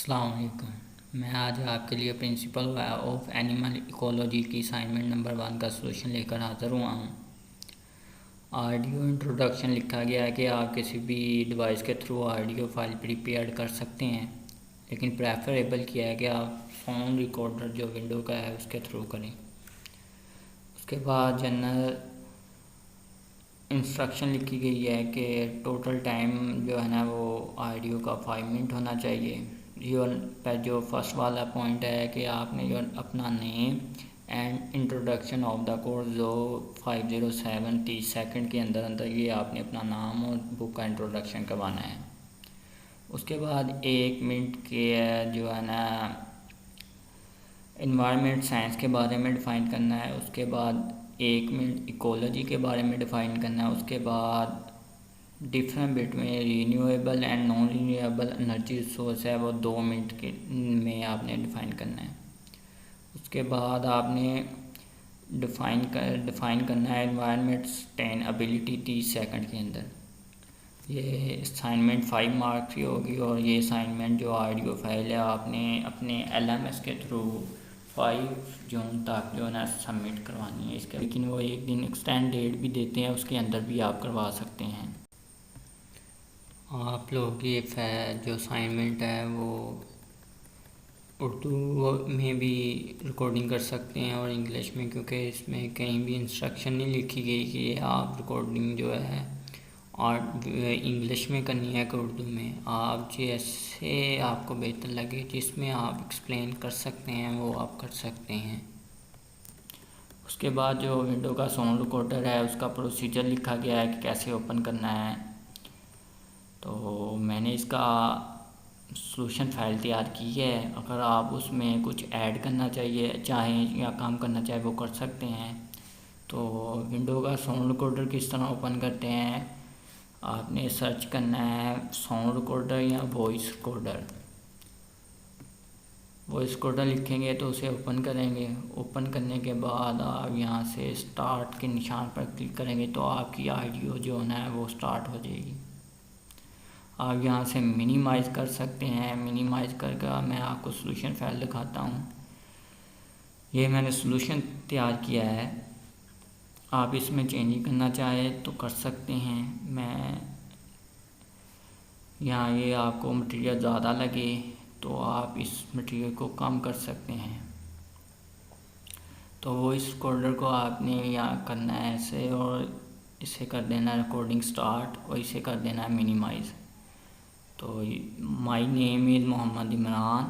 अस्सलाम वालेकुम। मैं आज आपके लिए प्रिंसिपल ऑफ एनिमल इकोलॉजी की असाइनमेंट नंबर 1 का सलूशन लेकर हाज़िर हुआ हूँ। ऑडियो इंट्रोडक्शन लिखा गया है कि आप किसी भी डिवाइस के थ्रू ऑडियो फाइल प्रिपेयर कर सकते हैं, लेकिन प्रेफरेबल किया है कि आप साउंड रिकॉर्डर जो विंडो का है उसके थ्रू करें। उसके बाद जनरल इंस्ट्रक्शन लिखी गई है कि टोटल टाइम जो है ना वो ऑडियो का 5 मिनट होना चाहिए। जो फर्स्ट वाला पॉइंट है कि आपने जो अपना name and introduction of the course जो 507 30 सेकंड के अंदर अंदर ये आपने अपना नाम और बुक का इंट्रोडक्शन करवाना है। उसके बाद 1 मिनट के जो है ना इन्वायरमेंट साइंस के बारे में डिफ़ाइन करना है। उसके बाद 1 मिनट इकोलॉजी के बारे में डिफ़ाइन करना है। उसके बाद different between renewable and non renewable energy resource है वो 2 मिनट के में आपने डिफ़ाइन करना है। उसके बाद आपने डिफ़ाइन करना है एनवायरनमेंट सस्टेनेबिलिटी 30 सेकंड के अंदर। ये असाइनमेंट 5 मार्क्स की होगी और ये असाइनमेंट जो ऑडियो फाइल है आपने अपने LMS के थ्रू 5 जून तक जो है ना सबमिट करवानी है इसके, लेकिन वो एक दिन एक्सटेंड डेट भी देते हैं, उसके अंदर भी आप करवा सकते हैं। आप लोगों की जो असाइनमेंट है वो उर्दू में भी रिकॉर्डिंग कर सकते हैं और इंग्लिश में, क्योंकि इसमें कहीं भी इंस्ट्रक्शन नहीं लिखी गई कि आप रिकॉर्डिंग जो है और इंग्लिश में करनी है कि उर्दू में। आप जैसे आपको बेहतर लगे जिसमें आप एक्सप्लेन कर सकते हैं वो आप कर सकते हैं। उसके बाद जो विंडो का साउंड रिकॉर्डर है उसका प्रोसीजर लिखा गया है कि कैसे ओपन करना है। तो मैंने इसका सॉल्यूशन फाइल तैयार की है। अगर आप उसमें कुछ ऐड करना चाहें या काम करना चाहें वो कर सकते हैं। तो विंडो का साउंड रिकॉर्डर किस तरह ओपन करते हैं, आपने सर्च करना है साउंड रिकॉर्डर या वॉइस रिकॉर्डर। वॉइस रिकॉर्डर लिखेंगे तो उसे ओपन करेंगे। ओपन करने के बाद आप यहाँ से स्टार्ट के निशान पर क्लिक करेंगे तो आपकी ऑडियो जो है वो स्टार्ट हो जाएगी। आप यहाँ से मिनिमाइज़ कर सकते हैं। मिनिमाइज़ करके मैं आपको सॉल्यूशन फाइल दिखाता हूँ। ये मैंने सॉल्यूशन तैयार किया है, आप इसमें चेंज करना चाहें तो कर सकते हैं। मैं यहाँ ये आपको मटेरियल ज़्यादा लगे तो आप इस मटेरियल को कम कर सकते हैं। तो वो इस रिकॉर्डर को आपने यहाँ करना है ऐसे, और इसे कर देना रिकॉर्डिंग स्टार्ट और इसे कर देना है मिनिमाइज़। तो my name is Mohammad Imran,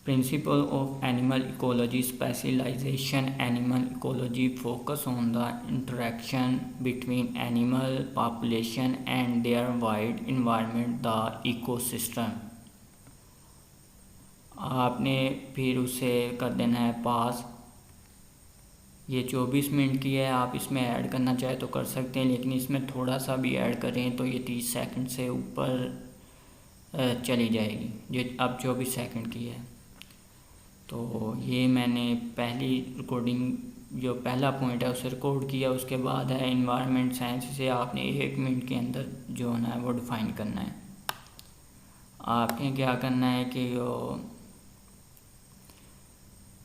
principal of animal ecology specialization animal ecology focus on the interaction between animal population and their wide environment the ecosystem. आपने फिर उसे कर देना है पास। ये 24 मिनट की है, आप इसमें ऐड करना चाहे तो कर सकते हैं, लेकिन इसमें थोड़ा सा भी ऐड करें तो ये 30 सेकंड से ऊपर चली जाएगी, जो अब 24 सेकंड की है। तो ये मैंने पहली रिकॉर्डिंग जो पहला पॉइंट है उसे रिकॉर्ड किया। उसके बाद है इन्वायरमेंट साइंस से आपने 1 मिनट के अंदर जो है ना वो डिफ़ाइन करना है। आपने क्या करना है कि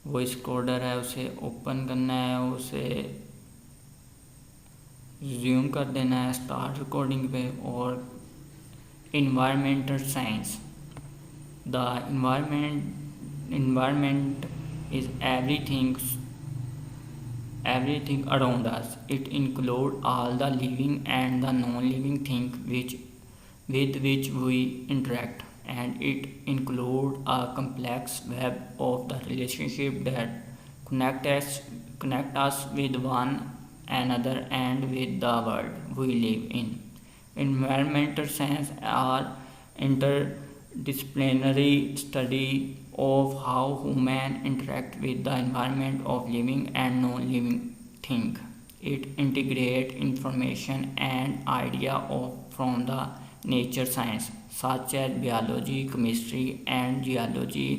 वॉइस रिकॉर्डर है उसे ओपन करना है, उसे रिज्यूम कर देना है स्टार्ट रिकॉर्डिंग पे। और environmental science, the environment is everything around us. It includes all the living and the non-living things with which we interact, and it includes a complex web of the relationship that connect us with one another and with the world we live in. Environmental science are interdisciplinary study of how humans interact with the environment of living and non-living things. It integrates information and ideas from the nature science such as biology, chemistry, and geology,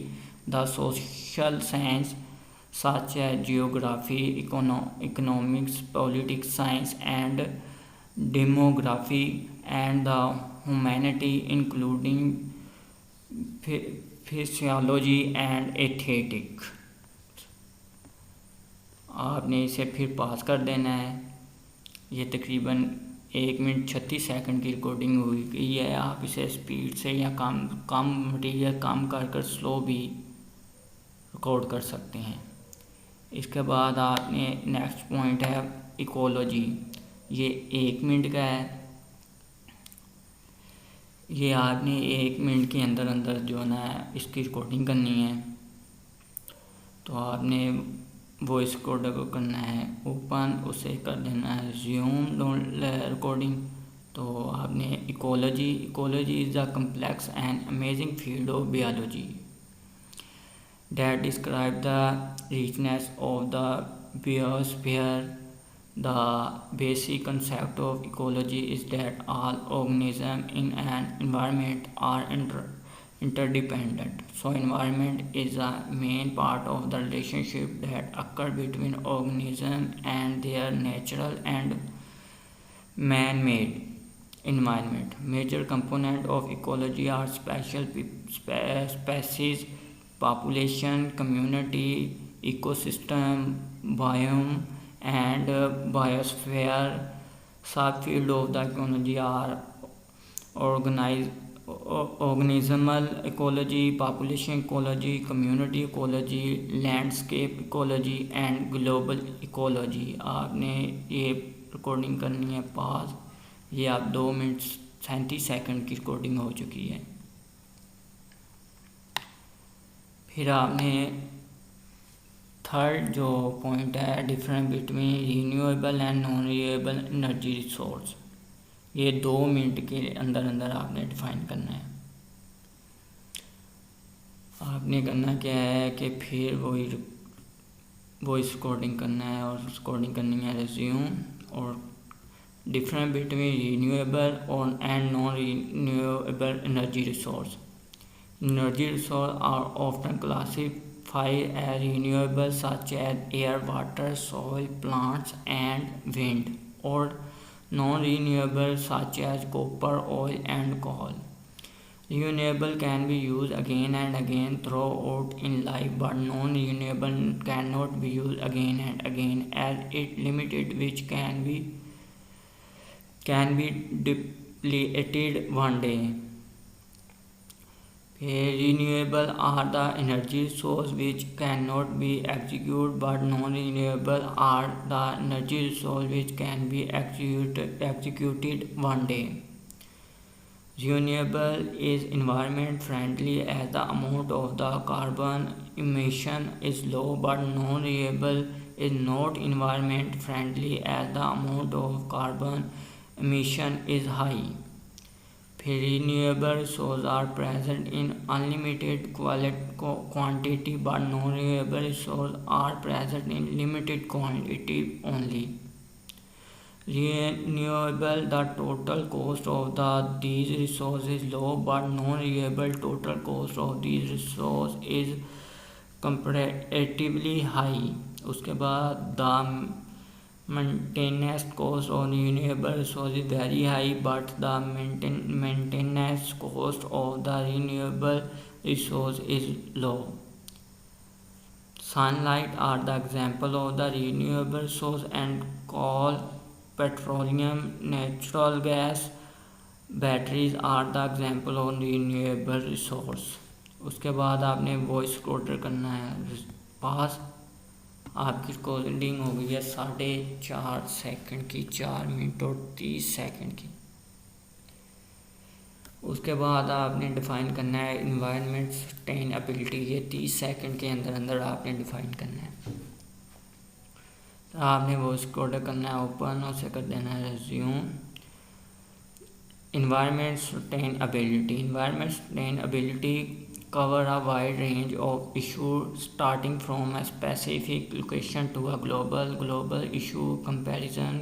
the social science such as geography, economics, politics science, and demography, and the humanity including physiology and aesthetic. आपने इसे फिर पास कर देना है। ये तकरीबन 1 minute 36 second की recording हुई गई है। आप इसे स्पीड से या कम मटीरियल कम कर स्लो भी रिकॉर्ड कर सकते हैं। इसके बाद आपने नेक्स्ट पॉइंट है इकोलॉजी। ये 1 मिनट का है। ये आपने 1 मिनट के अंदर अंदर जो है ना इसकी रिकॉर्डिंग करनी है। तो आपने वॉइस रिकॉर्डर को करना है ओपन, उसे कर देना है रिज्यूम रिकॉर्डिंग। तो आपने ecology is a complex and amazing field of biology that describe the richness of the biosphere. The basic concept of ecology is that all organisms in an environment are interdependent. So environment is a main part of the relationship that occur between organisms and their natural and man-made environment. Major component of ecology are special species, population, community, ecosystem, biome, and biosphere. Subfield of the ecology are organismal ecology, population ecology, community ecology, landscape ecology, and global ecology. आपने ये recording करनी है पास। ये आप 2 minute 37 second की recording हो चुकी है। फिर आपने थर्ड जो पॉइंट है difference between renewable and non renewable energy resource. ये 2 मिनट के अंदर अंदर आपने डिफाइन करना है। आपने करना क्या है कि फिर वॉइस रिकॉर्डिंग करना है और रिकॉर्डिंग करनी है रिज्यूम और डिफरेंस बिटवीन रीन्यूएबल और and non renewable energy resource. Energy resources are often classified as renewable, such as air, water, soil, plants, and wind, or non-renewable, such as copper, oil, and coal. Renewable can be used again and again throughout in life, but non-renewable cannot be used again and again as it limited, which can be depleted one day. Renewable are the energy sources which cannot be executed, but non-renewable are the energy sources which can be executed one day. Renewable is environment friendly as the amount of the carbon emission is low, but non-renewable is not environment friendly as the amount of carbon emission is high. Renewable resources are present in unlimited quantity, but non-renewable resources are present in limited quantity only. Renewable, the total cost of these resources is low, but non-renewable total cost of these resources is comparatively high. उसके बाद the maintenance cost of renewable resources is very high, but the maintenance cost of the renewable resource is low. Sunlight are the example of the renewable source, and coal, petroleum, natural gas, batteries are the example of renewable resource. उसके बाद आपने voice recorder करना है पास। आपकी recording हो गई है 4.5 second की, 4 मिनट और 30 सेकंड की। उसके बाद आपने डिफ़ाइन करना है इन्वायरमेंट सस्टेनेबिलिटी। ये 30 सेकंड के अंदर अंदर आपने डिफ़ाइन करना है। तो आपने वॉइस रिकॉर्डर करना है ओपन, उसे कर देना है resume. Environment sustainability cover a wide range of issues, starting from a specific location to a global issue. Comparison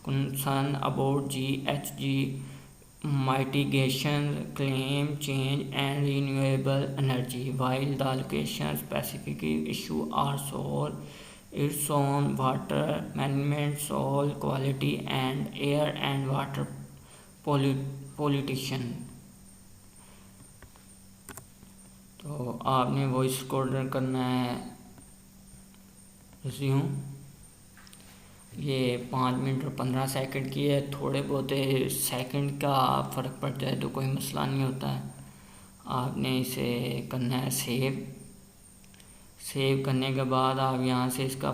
concern about GHG mitigation, climate change, and renewable energy, while the location specific issues are soil erosion, water management, soil quality, and air and water pollution. तो आपने voice recorder करना है resume. ये 5 minute और 15 second की है, थोड़े बहुत सेकंड का फ़र्क पड़ जाए तो कोई मसला नहीं होता है। आपने इसे करना है सेव। सेव करने के बाद आप यहाँ से इसका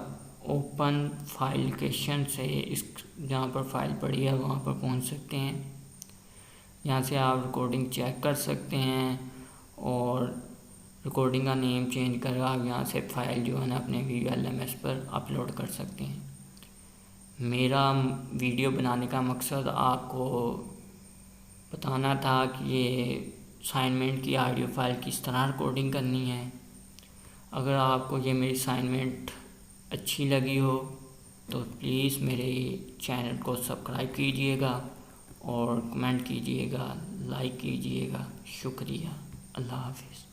ओपन फाइल लोकेशन से इस जहाँ पर फाइल पड़ी है वहाँ पर पहुँच सकते हैं। यहाँ से आप रिकॉर्डिंग चेक कर सकते हैं और रिकॉर्डिंग का नेम चेंज कर आप यहाँ से फ़ाइल जो है ना अपने VLMS पर अपलोड कर सकते हैं। मेरा वीडियो बनाने का मकसद आपको बताना था कि ये असाइनमेंट की ऑडियो फाइल किस तरह रिकॉर्डिंग करनी है। अगर आपको ये मेरी असाइनमेंट अच्छी लगी हो तो प्लीज़ मेरे चैनल को सब्सक्राइब कीजिएगा और कमेंट कीजिएगा, लाइक कीजिएगा। शुक्रिया। अल्लाह हाफिज़।